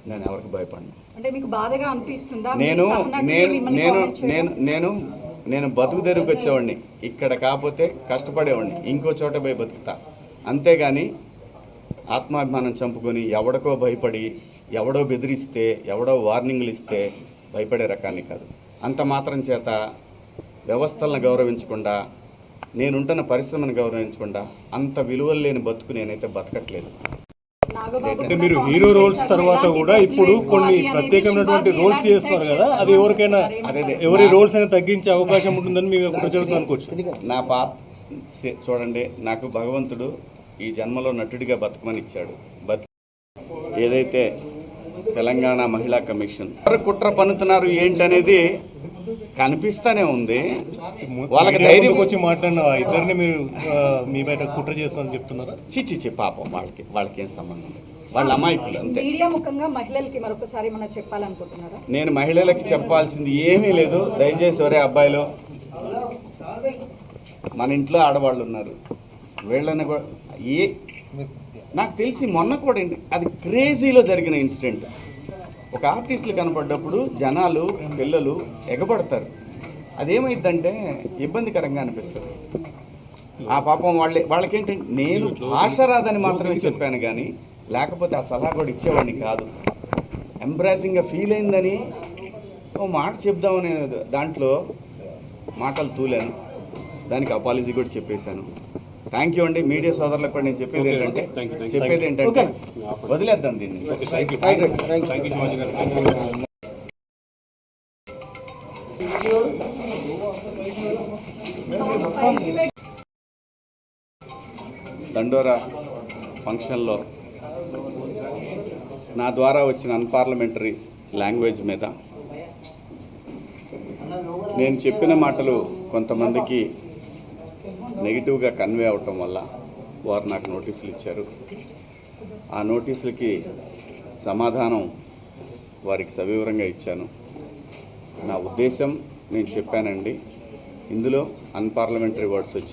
నేను ఎవరికి భయపడను. అంటే మీకు బాధగా అనిపిస్తుందా? నేను నేను నేను నేను నేను నేను బతుకు తెరువుకి వచ్చేవాడిని, ఇక్కడ కాకపోతే కష్టపడేవాడిని, ఇంకో చోట పోయి బతుకుతా. అంతేగాని ఆత్మాభిమానం చంపుకొని ఎవడికో భయపడి, ఎవడో బెదిరిస్తే, ఎవడో వార్నింగ్లు ఇస్తే భయపడే రకాన్ని కాదు. అంత మాత్రం చేత వ్యవస్థలను గౌరవించకుండా, నేనుంటున్న పరిశ్రమను గౌరవించకుండా అంత విలువలు లేని బతుకు నేనైతే బతకట్లేదు. అంటే మీరు హీరో రోల్స్ తర్వాత కూడా ఇప్పుడు కొన్ని ప్రత్యేకమైనటువంటి రోల్స్ చేస్తున్నారు కదా, అది ఎవరికైనా ఎవరి రోల్స్ అయినా తగ్గించే అవకాశం ఉంటుందని మీరు ప్రజలకు అనుకోవచ్చు. నా చూడండి, నాకు భగవంతుడు ఈ జన్మలో నటుడిగా బతకమని ఇచ్చాడు. ఏదైతే తెలంగాణ మహిళా కమిషన్ కుట్ర పన్నుతున్నారు ఏంటనేది కనిపిస్తానే ఉంది. వాళ్ళకి ధైర్యం వచ్చి మాట్లాడిన ఇద్దరిని మీరు మీ బయట కుట్ర చేస్తామని చెప్తున్నారా? చిచి పాపం, వాళ్ళకి ఏం సంబంధం, వాళ్ళ అమాయకులు అంతే. మీడియా ముఖంగా మహిళలకి మరొకసారి మనం చెప్పాలనుకుంటున్నారా? నేను మహిళలకి చెప్పాల్సింది ఏమీ లేదు. దయచేసి ఒరే అబ్బాయిలు, మన ఇంట్లో ఆడవాళ్ళు ఉన్నారు, వీళ్ళని కూడా నాకు తెలిసి మొన్న కూడా అది క్రేజీలో జరిగిన ఇన్సిడెంట్. ఒక ఆర్టిస్టులు కనపడ్డప్పుడు జనాలు, పిల్లలు ఎగబడతారు. అదేమైందంటే ఇబ్బందికరంగా అనిపిస్తుంది. ఆ పాపం వాళ్ళకేంటి, నేను భాష రాదని మాత్రమే చెప్పాను కానీ లేకపోతే ఆ సలహా కూడా ఇచ్చేవాడిని కాదు. ఎంబ్రాసింగ్గా ఫీల్ అయిందని ఓ మాట చెప్దామనే దాంట్లో మాటలు తూలాను. దానికి అపాలజీ కూడా చెప్పేశాను. థ్యాంక్ యూ అండి. మీడియా సోదరులకు కూడా నేను చెప్పేది ఏంటంటే వదిలేద్దాం దీన్ని. దండోరా ఫంక్షన్లో నా ద్వారా వచ్చిన అన్పార్లమెంటరీ లాంగ్వేజ్ మీద నేను చెప్పిన మాటలు కొంతమందికి నెగిటివ్గా కన్వే అవటం వల్ల వారు నాకు నోటీసులు ఇచ్చారు. ఆ నోటీసులకి సమాధానం వారికి సవివరంగా ఇచ్చాను. నా ఉద్దేశం నేను చెప్పానండి. ఇందులో అన్పార్లమెంటరీ వర్డ్స్ వచ్చినాయి.